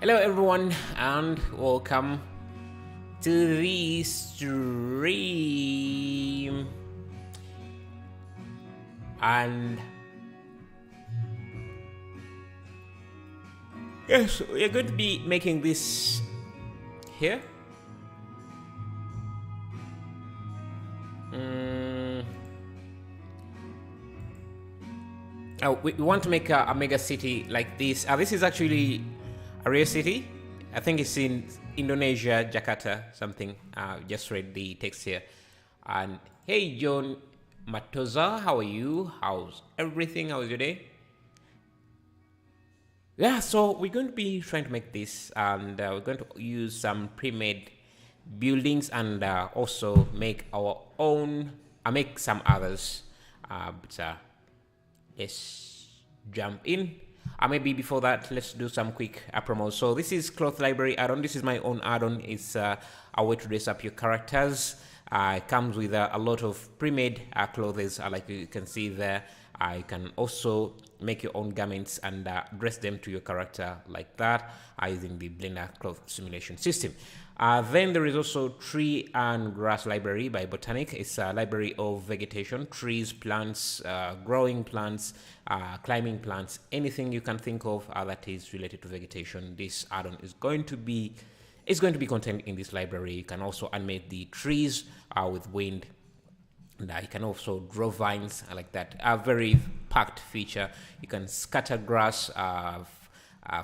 Hello everyone and welcome to the stream. And yes, we're going to be making this here. We want to make a mega city like this. This is actually a real city. I think it's in Indonesia, Jakarta, something. Just read the text here. And hey, John Matoza, how are you? How's everything? How's your day? Yeah, so we're going to be trying to make this, and we're going to use some pre-made buildings and also make our own. Make some others. Let's jump in. Maybe before that, let's do some quick promos. So this is Cloth Library add-on. This is my own add-on. It's a way to dress up your characters. It comes with a lot of pre-made clothes, like you can see there. You can also make your own garments and dress them to your character like that using the Blender Cloth Simulation System. Then there is also Tree and Grass Library by Botanic. It's a library of vegetation, trees, plants, growing plants, climbing plants, anything you can think of that is related to vegetation. This add-on is going to be contained in this library. You can also animate the trees with wind. And you can also draw vines like that. A very packed feature. You can scatter grass,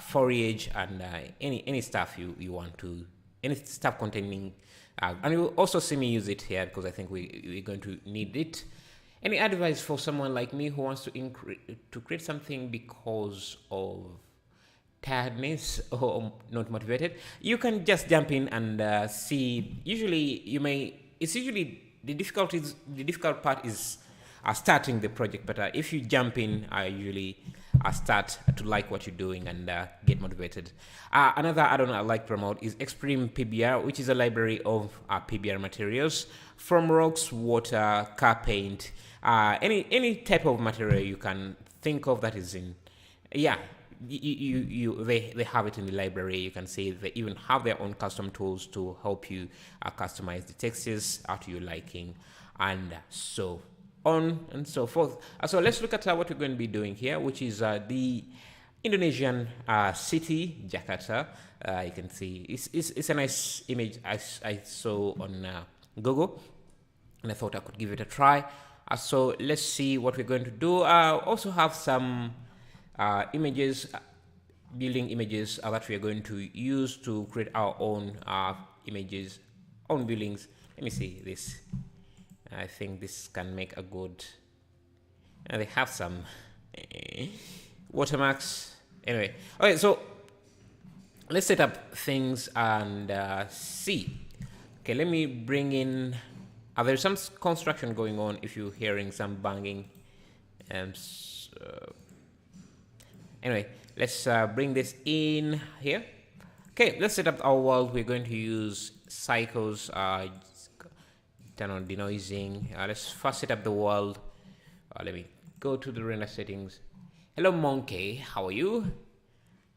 foliage, and any stuff you want to. Any stuff containing, and you will also see me use it here because I think we're going to need it. Any advice for someone like me who wants to create something because of tiredness or not motivated? You can just jump in and see. The difficult part is starting the project, but if you jump in, I usually start to like what you're doing and get motivated. Another add-on I like to promote is Extreme PBR, which is a library of PBR materials from rocks, water, car paint, any type of material you can think of that is in. Yeah, they have it in the library. You can see they even have their own custom tools to help you customize the textures to your liking, and so on and so forth. So let's look at what we're going to be doing here, which is the Indonesian city, Jakarta. You can see it's a nice image I saw on Google, and I thought I could give it a try. So let's see what we're going to do. Also have some building images that we are going to use to create our own images, own buildings. Let me see this. I think this can make a good. They have some watermarks. Anyway, okay, so let's set up things and see. Okay, let me bring in. There's some construction going on. If you're hearing some banging, anyway, let's bring this in here. Okay, let's set up our world. We're going to use cycles. Turn on denoising. Let's first set up the world. Let me go to the render settings. Hello, monkey. How are you?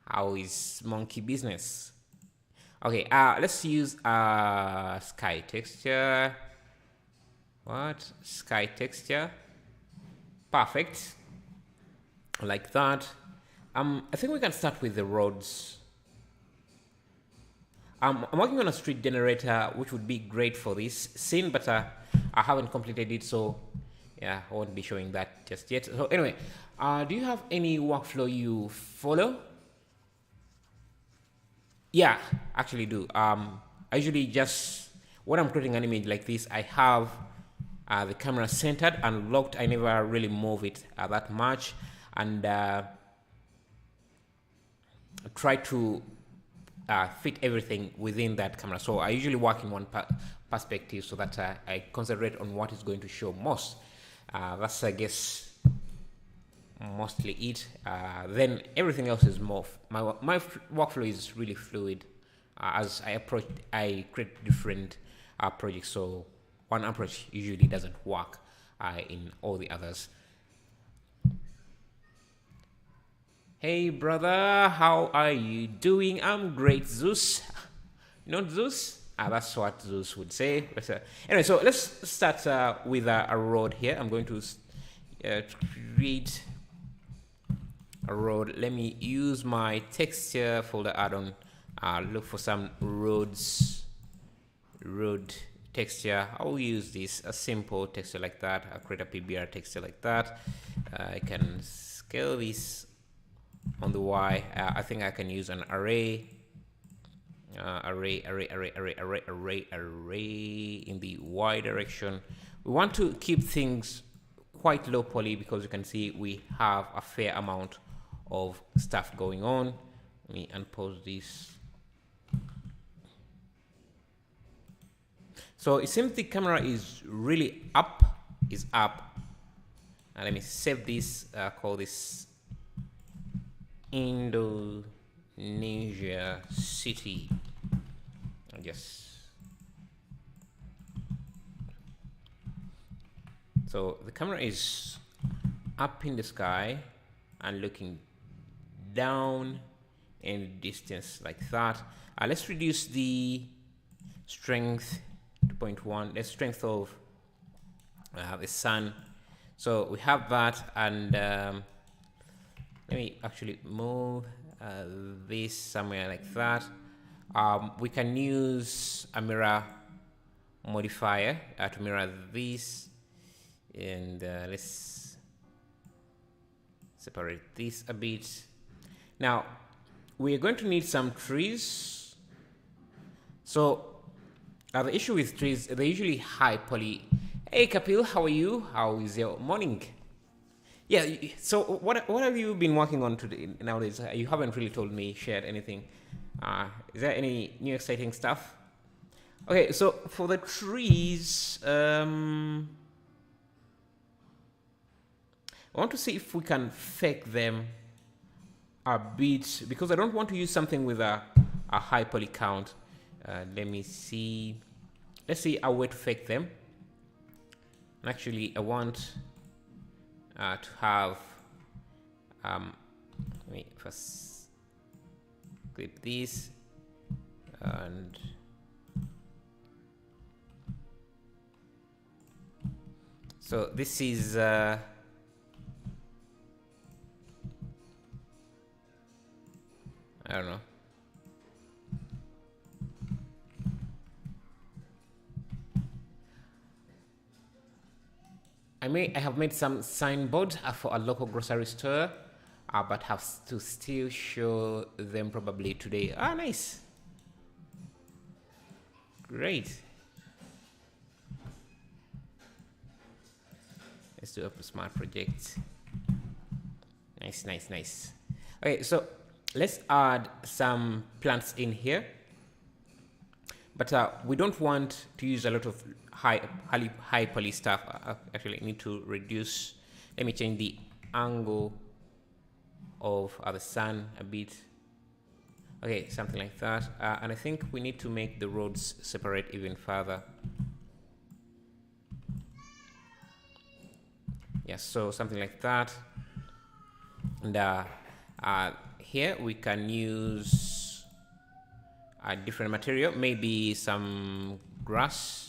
How is monkey business? Okay, let's use sky texture. What? Sky texture. Perfect. Like that. I think we can start with the roads. I'm working on a street generator, which would be great for this scene, but I haven't completed it, so yeah, I won't be showing that just yet. So anyway, do you have any workflow you follow? Yeah, actually do. I usually just, when I'm creating an image like this, I have the camera centered and locked. I never really move it that much, and try to fit everything within that camera. So I usually work in one perspective so that I concentrate on what is going to show most. That's, I guess, mostly it. Then everything else is more. My workflow is really fluid. As I create different projects. So one approach usually doesn't work in all the others. Hey brother, how are you doing? I'm great, Zeus. Not Zeus? That's what Zeus would say. But, anyway, so let's start with a road here. I'm going to create a road. Let me use my texture folder add-on. Look for some road texture. I'll use this, a simple texture like that. I'll create a PBR texture like that. I can scale this on the Y. I think I can use an array in the Y direction. We want to keep things quite low poly because you can see we have a fair amount of stuff going on. Let me unpause this. So it seems the camera is really up. And let me save this, call this Indonesia city. Yes. So the camera is up in the sky and looking down in the distance like that. Let's reduce the strength to 0.1. The strength of the sun. So we have that, and let me actually move this somewhere like that. We can use a mirror modifier to mirror this, and let's separate this a bit. Now we're going to need some trees. So the issue with trees, they're usually high poly. Hey Kapil, how are you? How is your morning? Yeah, so what have you been working on today nowadays? You haven't really told me, shared anything. Is there any new exciting stuff? Okay, so for the trees, I want to see if we can fake them a bit, because I don't want to use something with a high poly count. Let me see. Let's see a way to fake them. Actually, I want to have. Let me first clip this, and so this is. I don't know. I have made some signboard for a local grocery store, but have to still show them probably today. Nice. Great. Let's do a smart project. Nice. Okay, so let's add some plants in here, but we don't want to use a lot of high poly stuff. Actually, I need to reduce. Let me change the angle of the sun a bit. Okay, something like that. And I think we need to make the roads separate even further. Yes, so something like that. And here we can use a different material, maybe some grass.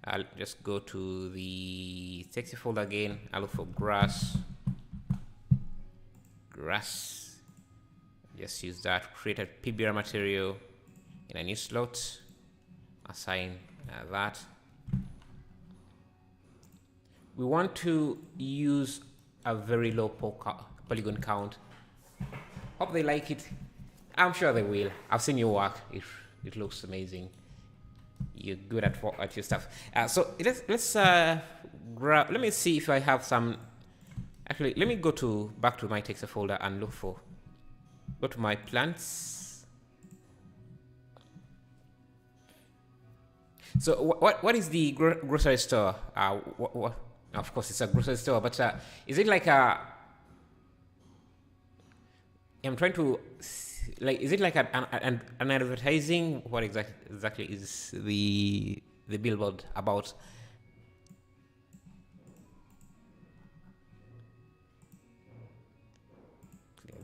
I'll just go to the texture folder again. I'll look for grass. Just use that. Create a PBR material in a new slot. Assign that. We want to use a very low polygon count. Hope they like it. I'm sure they will. I've seen your work. It looks amazing. You're good at your stuff. So let's grab. Let me see if I have some. Actually, let me go back to my texture folder and look for. Go to my plants. So what is the grocery store? What? Of course, it's a grocery store, but is it like a? I'm trying to. Like, is it like an advertising? What exactly is the billboard about?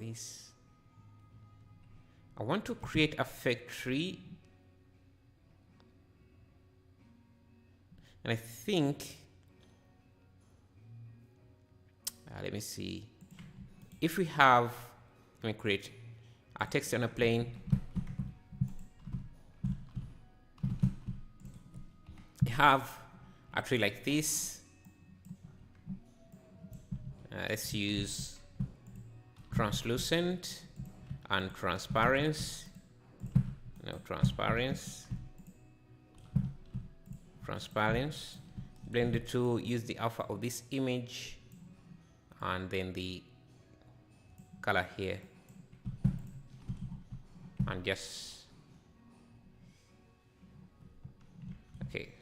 this. I want to create a factory, and I think let me see if we have, let me create a text on a plane. We have a tree like this. Let's use translucent and transparency. No, transparency. Blend the two, use the alpha of this image, and then the color here, and just okay.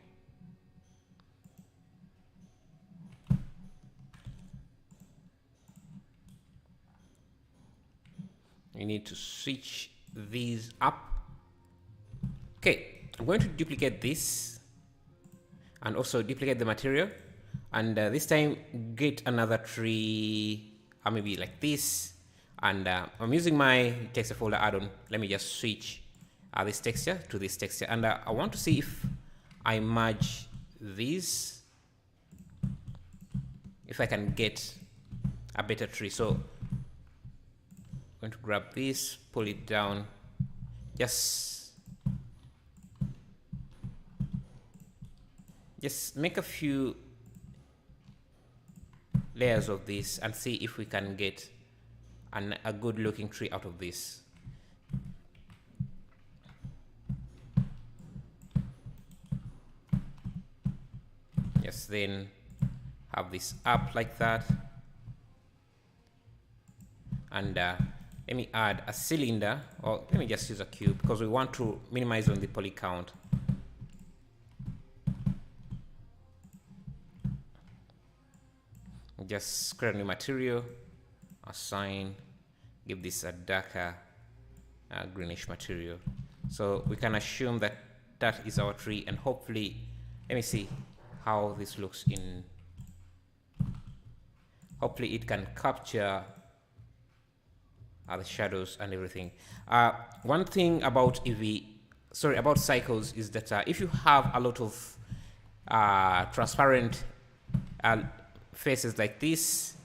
We need to switch these up. Okay, I'm going to duplicate this and also duplicate the material, and this time get another tree, or maybe like this, and I'm using my texture folder add-on. Let me just switch this texture to this texture, and I want to see if I merge these, if I can get a better tree. So I'm going to grab this, pull it down, just make a few layers of this and see if we can get a good looking tree out of this. Just then have this up like that, and let me add a cylinder, or let me just use a cube because we want to minimize on the poly count. Just create a new material, assign, give this a darker greenish material. So we can assume that that is our tree, and hopefully, let me see how this looks in, hopefully it can capture the shadows and everything. One thing about about cycles is that if you have a lot of transparent faces like this,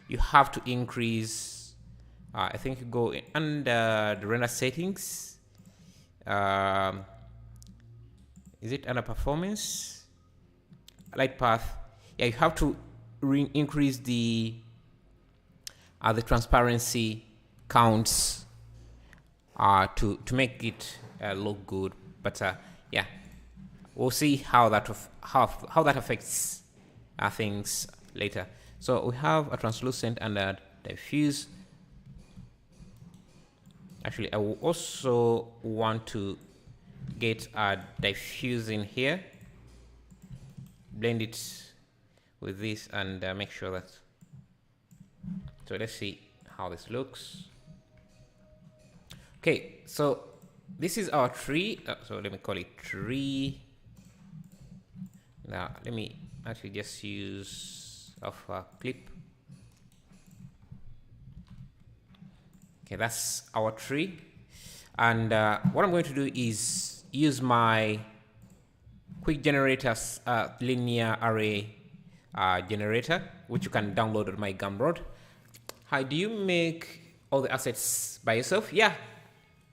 you have to increase, I think you go under the render settings. Is it under performance? Light path. Yeah, you have to increase the transparency counts to make it look good. But yeah, we'll see how that affects things later. So we have a translucent and a diffuse. Actually, I will also want to get a diffuse in here, blend it with this, and make sure that, so let's see how this looks. Okay, so this is our tree. So let me call it tree. Now let me actually just use a clip. Okay, that's our tree, and what I'm going to do is use my quick generators linear array generator, which you can download on my Gumroad. Hi, do you make all the assets by yourself? Yeah,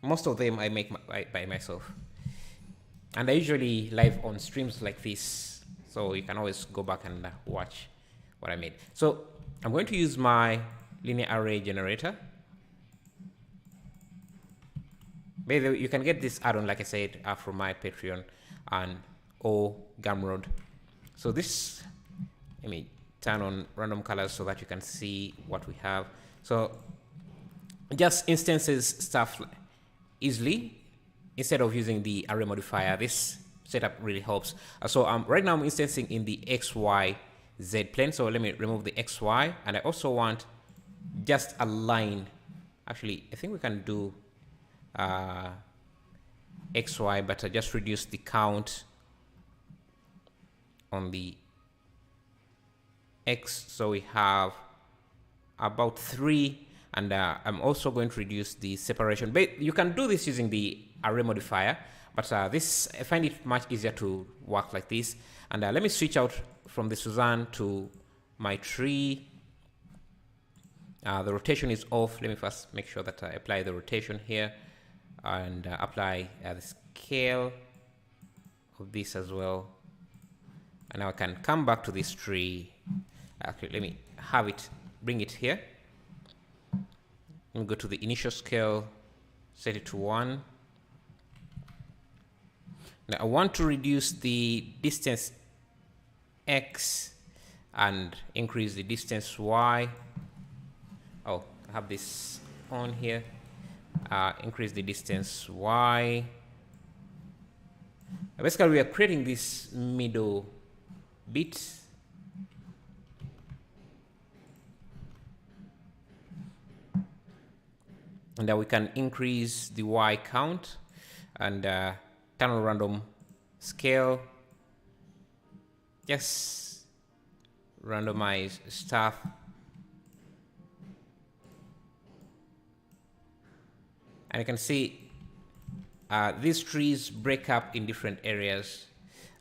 most of them I make by myself, and I usually live on streams like this, so you can always go back and watch what I made. So I'm going to use my linear array generator. By the way, you can get this add-on, like I said, from my Patreon and Gumroad. So this, let me turn on random colors so that you can see what we have. So just instances stuff easily instead of using the array modifier. This setup really helps. So right now I'm instancing in the XYZ plane. So let me remove the XY, and I also want just a line. Actually, I think we can do XY, but I just reduce the count on the X, so we have about 3 And I'm also going to reduce the separation. But you can do this using the array modifier, but this, I find it much easier to work like this. And let me switch out from the Suzanne to my tree. The rotation is off. Let me first make sure that I apply the rotation here and apply the scale of this as well. And now I can come back to this tree. Actually, let me have it, bring it here. Let me go to the initial scale, set it to 1. Now I want to reduce the distance X and increase the distance Y. Oh, I have this on here. Increase the distance Y. Basically, we are creating this middle bit. And then we can increase the Y count and turn on random scale. Just randomize stuff. And you can see these trees break up in different areas.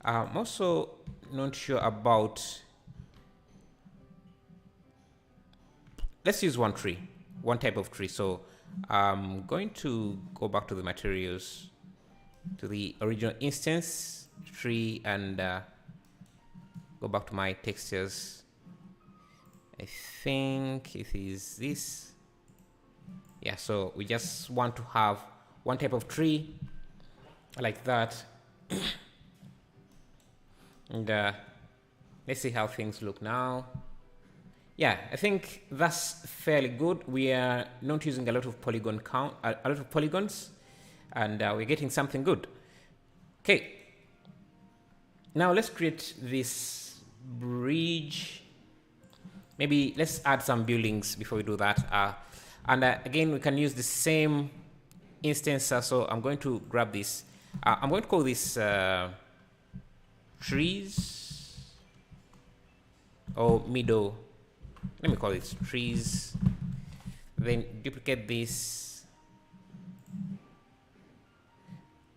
I'm also not sure about, let's use one tree, one type of tree. So I'm going to go back to the materials, to the original instance tree, and go back to my textures. I think it is this. Yeah, so we just want to have one type of tree like that. And let's see how things look now. Yeah, I think that's fairly good. We are not using a lot of polygon count, a lot of polygons, and we're getting something good. Okay. Now let's create this bridge. Maybe let's add some buildings before we do that. And again, we can use the same instance. So I'm going to grab this. I'm going to call this trees or middle. Let me call it trees. Then duplicate this.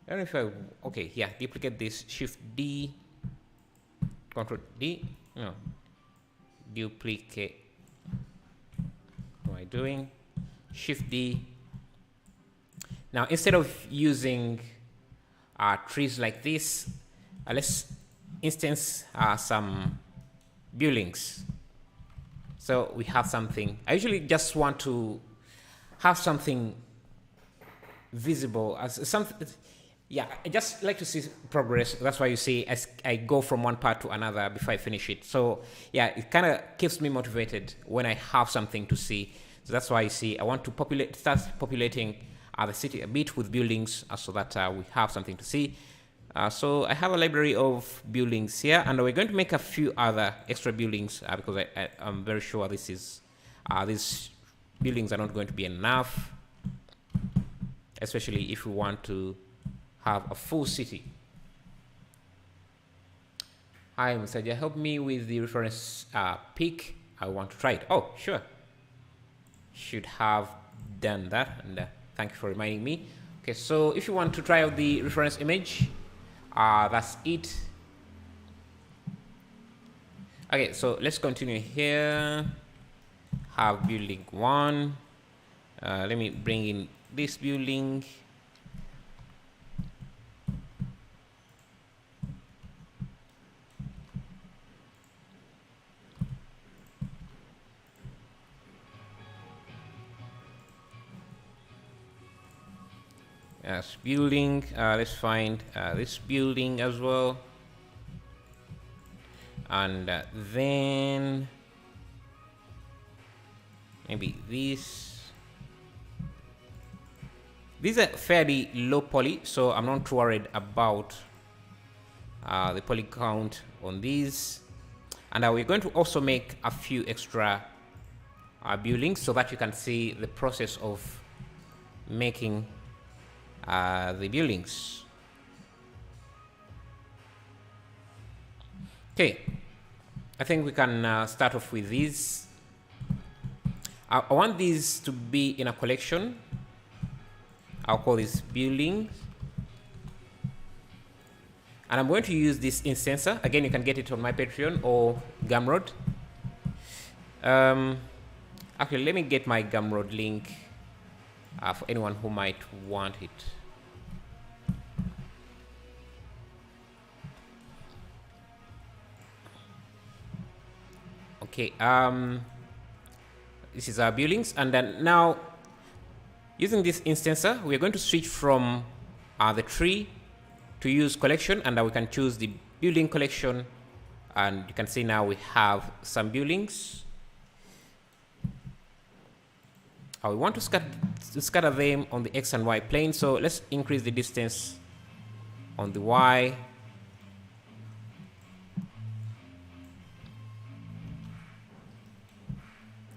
I don't know if I, okay, yeah, duplicate this, Shift D, Control D, no, duplicate. What am I doing? Shift D. Now, instead of using trees like this, let's instance some buildings. So we have something. I usually just want to have something visible as something. Yeah, I just like to see progress. That's why you see as I go from one part to another before I finish it. So yeah, it kind of keeps me motivated when I have something to see. So that's why you see I want to start populating the city a bit with buildings so that we have something to see. So I have a library of buildings here, and we're going to make a few other extra buildings because I'm very sure this is these buildings are not going to be enough, especially if we want to have a full city. Hi, Mr. Jia, help me with the reference pick. I want to try it. Oh, sure. Should have done that, and thank you for reminding me. Okay, so if you want to try out the reference image, that's it. Okay, so let's continue here. Have building 1. Let me bring in this building. Yes, building. Let's find this building as well, and then maybe this. These are fairly low poly, so I'm not too worried about the poly count on these. And we're going to also make a few extra buildings so that you can see the process of making the buildings. Okay, I think we can start off with these. I want these to be in a collection. I'll call this building. And I'm going to use this instancer. Again, you can get it on my Patreon or Gumroad. Actually, let me get my Gumroad link for anyone who might want it. Okay, this is our buildings, and then now using this instancer, we're going to switch from the tree to use collection, and we can choose the building collection, and you can see now we have some buildings. We want to scatter them on the X and Y plane, so let's increase the distance on the Y.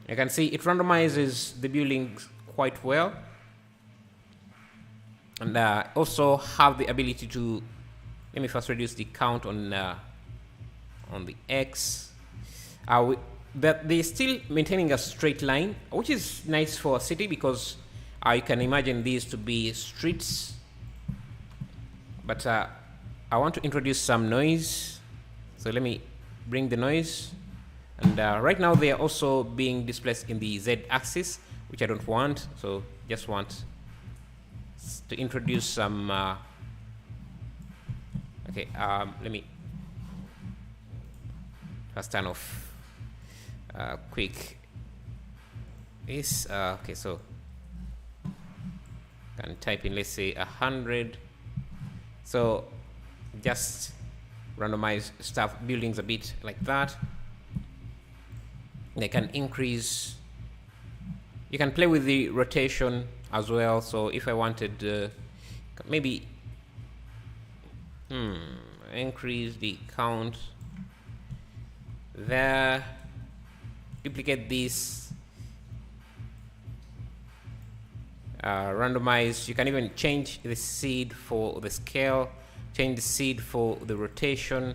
You can see it randomizes the buildings quite well, and also have the ability to, let me first reduce the count on the X. But they're still maintaining a straight line, which is nice for a city, because you can imagine these to be streets. But I want to introduce some noise, so let me bring the noise. And right now they are also being displaced in the Z axis, which I don't want, so just want to introduce some okay, let me first turn off quick this. Okay, so can type in, let's say 100, so just randomize stuff buildings a bit like that. They can increase, you can play with the rotation as well. So if I wanted maybe increase the count there, duplicate this, randomize. You can even change the seed for the scale, change the seed for the rotation.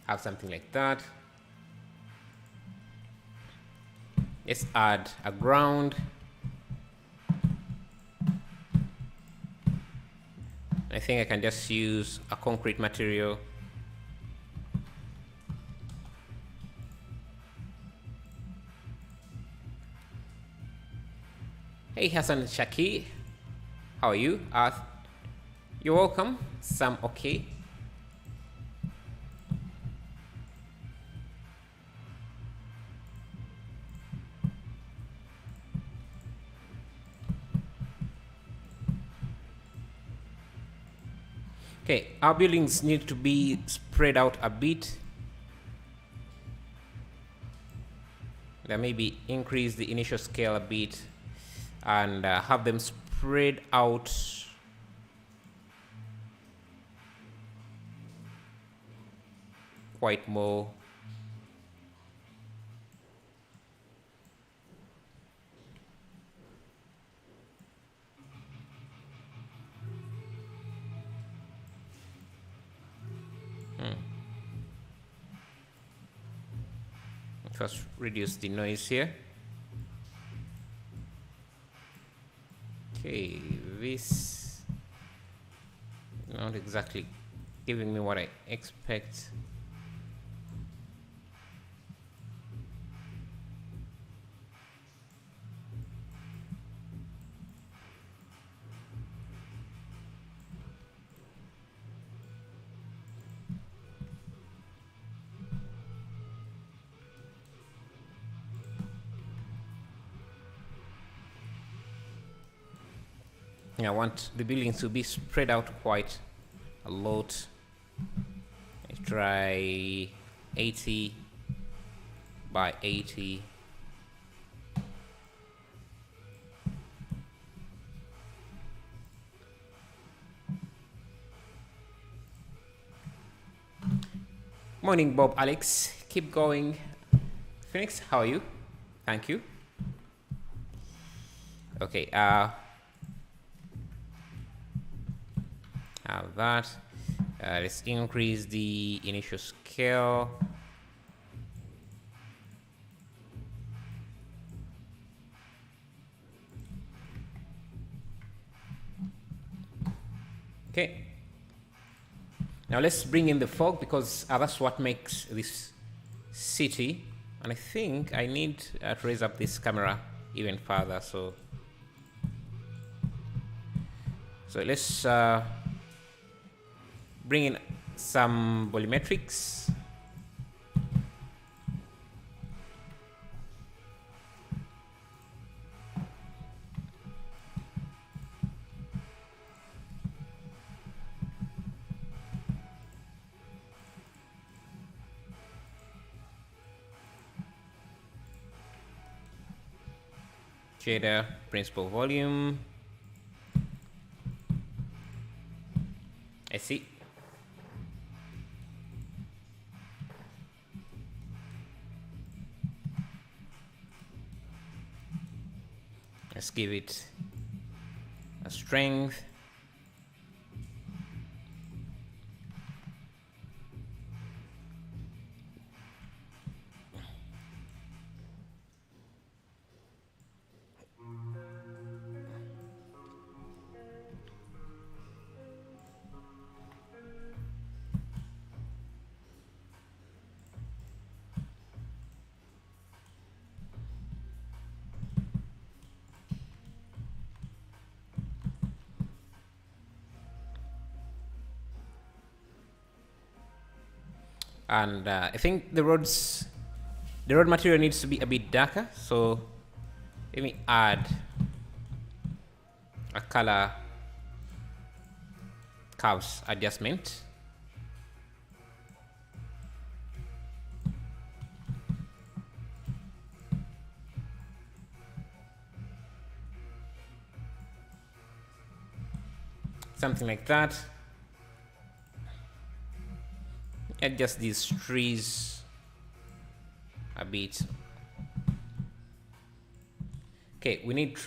Have something like that. Let's add a ground. I think I can just use a concrete material. Hey Hassan Shaki, how are you? You're welcome. Sam, okay. Okay, our buildings need to be spread out a bit. Then maybe increase the initial scale a bit and have them spread out quite more. First reduce the noise here. Okay, this not exactly giving me what I expect. I want the buildings to be spread out quite a lot. Let's try 80 by 80. Morning, Bob, Alex. Keep going. Phoenix, how are you? Thank you. Okay, have that. Let's increase the initial scale. Okay. Now let's bring in the fog, because that's what makes this city. And I think I need to raise up this camera even further. So let's bring in some volumetrics. Shader, principal volume. I see. Let's give it a strength. And I think the road material needs to be a bit darker, so let me add a color curves adjustment. Something like that. Adjust these trees a bit. Okay, we need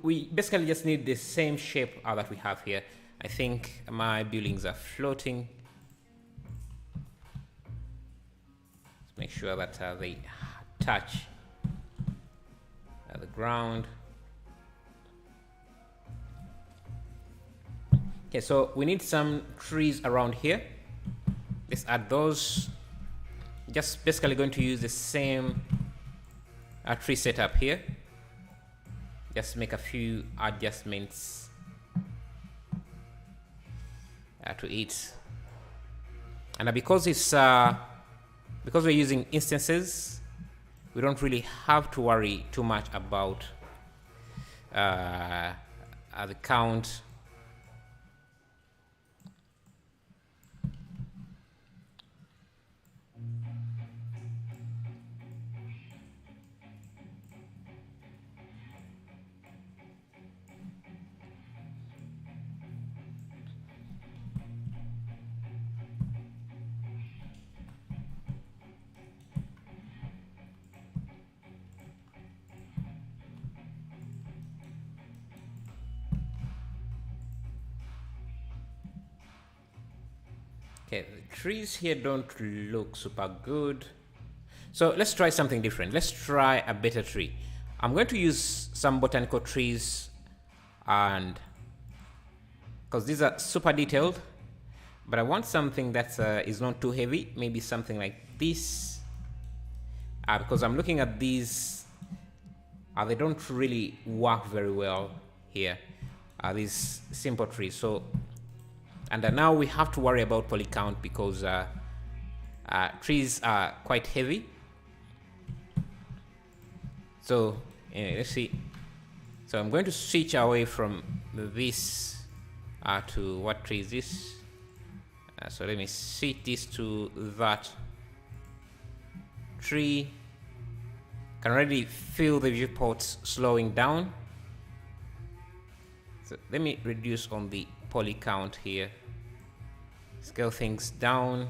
we basically just need the same shape that we have here. I think my buildings are floating. Let's make sure that they touch the ground. Okay, so we need some trees around here. Let's add those. Just basically going to use the same tree setup here. Just make a few adjustments to it. And because it's because we're using instances, we don't really have to worry too much about the count. Okay, the trees here don't look super good. So let's try something different. Let's try a better tree. I'm going to use some botanical trees, and because these are super detailed, but I want something that is not too heavy. Maybe something like this, because I'm looking at these. They don't really work very well here. These simple trees. So. And now we have to worry about poly count because trees are quite heavy. So let's see. So I'm going to switch away from this to what tree is this? So let me switch this to that tree. Can already feel the viewports slowing down. So let me reduce on the poly count here. Scale things down.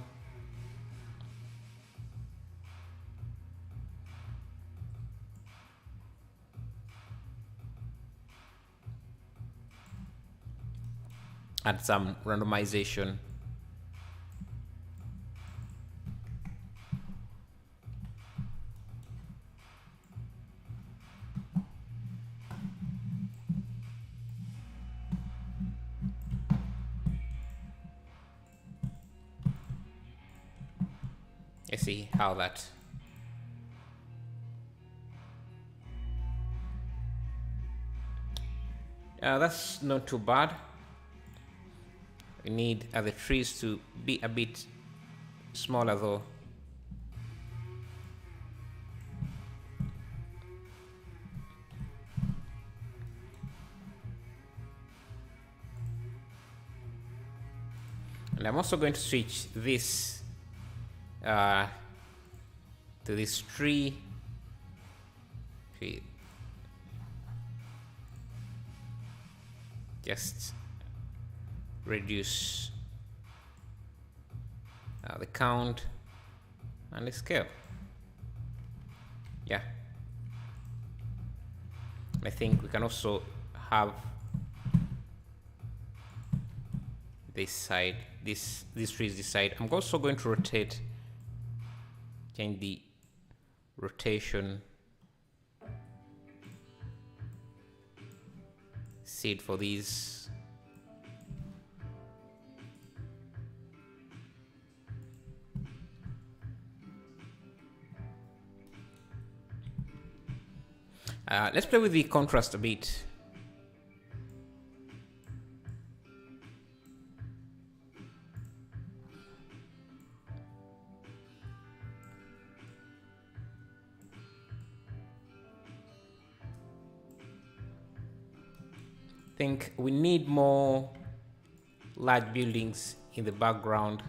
add some randomization. Let's see how that. That's not too bad. We need the trees to be a bit smaller though. And I'm also going to switch this to this tree. Okay. Just reduce the count and the scale. Yeah. I think we can also have this side, this tree is this side. I'm also going to rotate, change the rotation seed for these. Let's play with the contrast a bit. I think we need more large buildings in the background.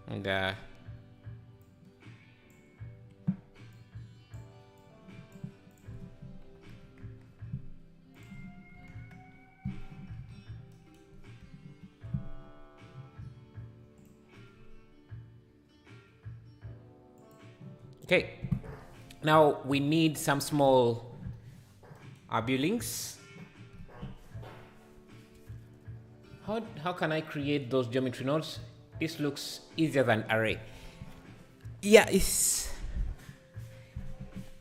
And okay, now we need some small buildings. How can I create those geometry nodes? This looks easier than array. Yeah, it's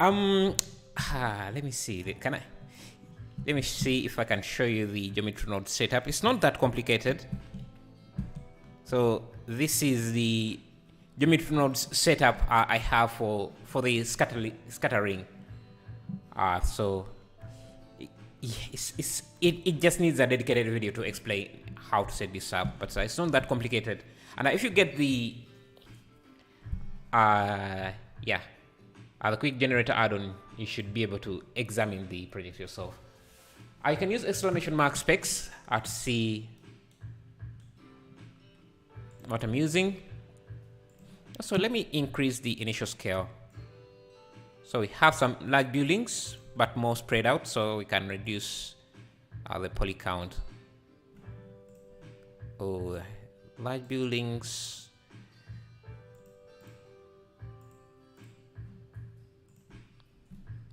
let me see. Let me see if I can show you the geometry node setup. It's not that complicated. So this is the geometry nodes setup I have for the scattering. So it just needs a dedicated video to explain how to set this up, but it's not that complicated. And if you get the quick generator add-on, you should be able to examine the project yourself. I can use exclamation mark specs to see what I'm using. So let me increase the initial scale. So we have some large buildings, but more spread out, so we can reduce the poly count. Oh, large buildings.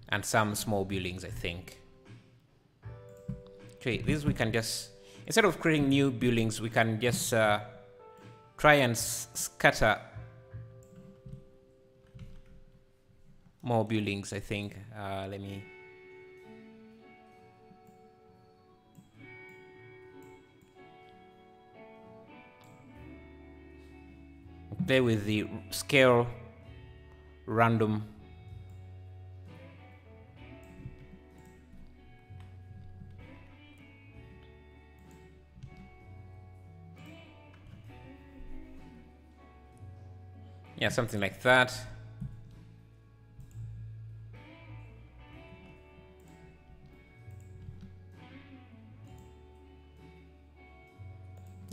And some small buildings, I think. Okay, this we can just, instead of creating new buildings, we can just try and scatter more buildings, I think. Let me play with the scale random. Yeah, something like that.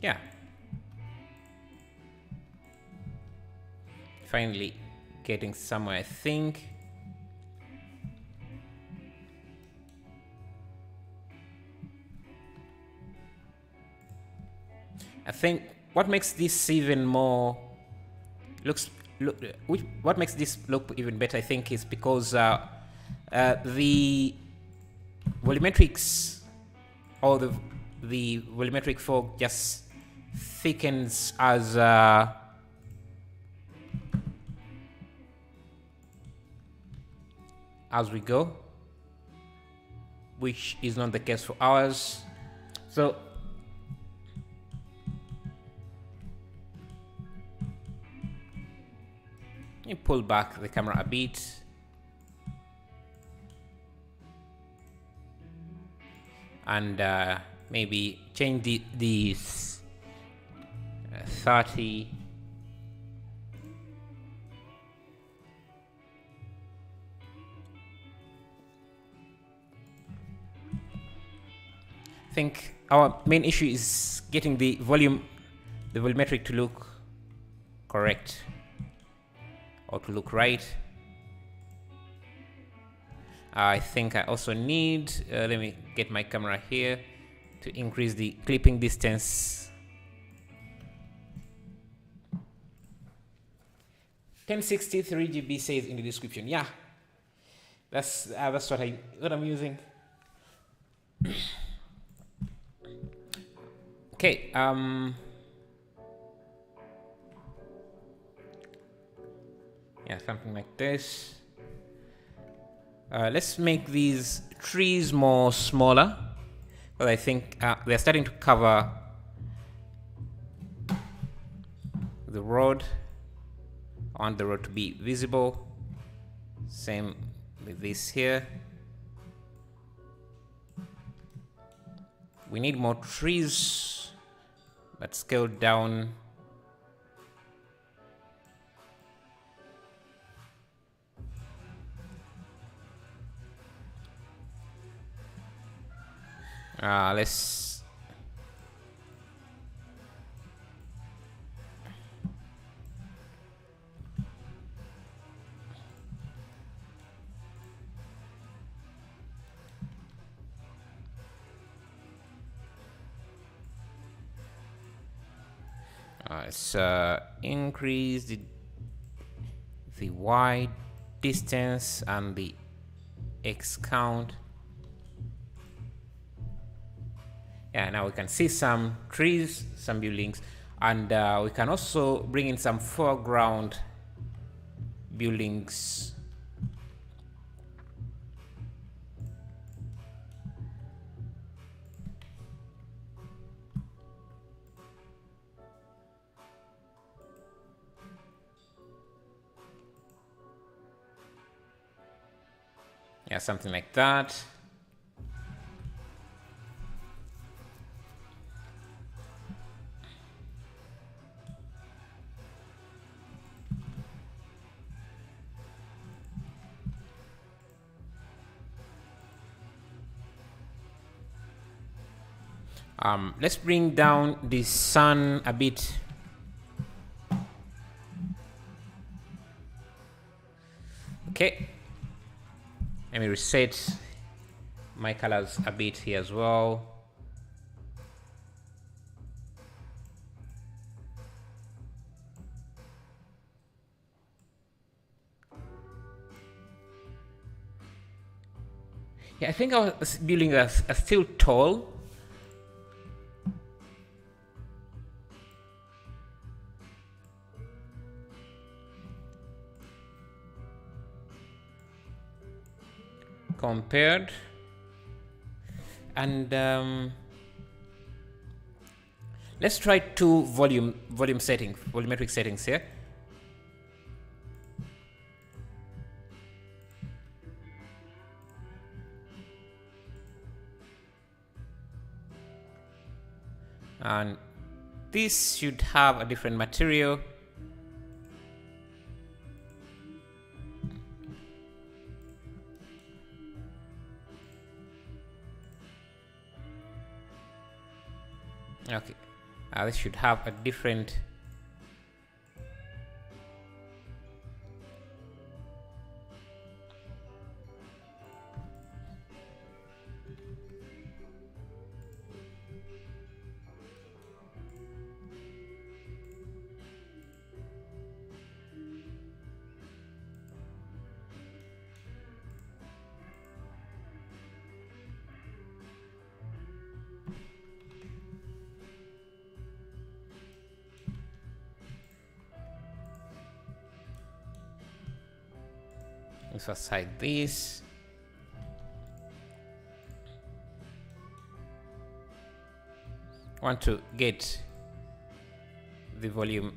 Yeah. Finally getting somewhere, I think. I think what makes this even more what makes this look even better, I think, is because the volumetrics or the volumetric fog just thickens as we go, which is not the case for ours. So you pull back the camera a bit. And maybe change the 30. I think our main issue is getting the volumetric to look correct or to look right. I think I also need, let me get my camera here to increase the clipping distance. 1060 3GB says in the description. Yeah, that's what I'm using. Okay. Yeah, something like this. Let's make these trees more smaller, because I think they're starting to cover the road. I want the road to be visible. Same with this here. We need more trees, but scaled down. Let's increase the Y distance and the X count. Yeah, now we can see some trees, some buildings, and we can also bring in some foreground buildings. Yeah, something like that. Let's bring down the sun a bit. Okay. Let me reset my colors a bit here as well. Yeah, I think our buildings are still tall. Compared, and let's try two volumetric settings here. And this should have a different material. Okay, this should have a different. Let's aside this. Want to get the volume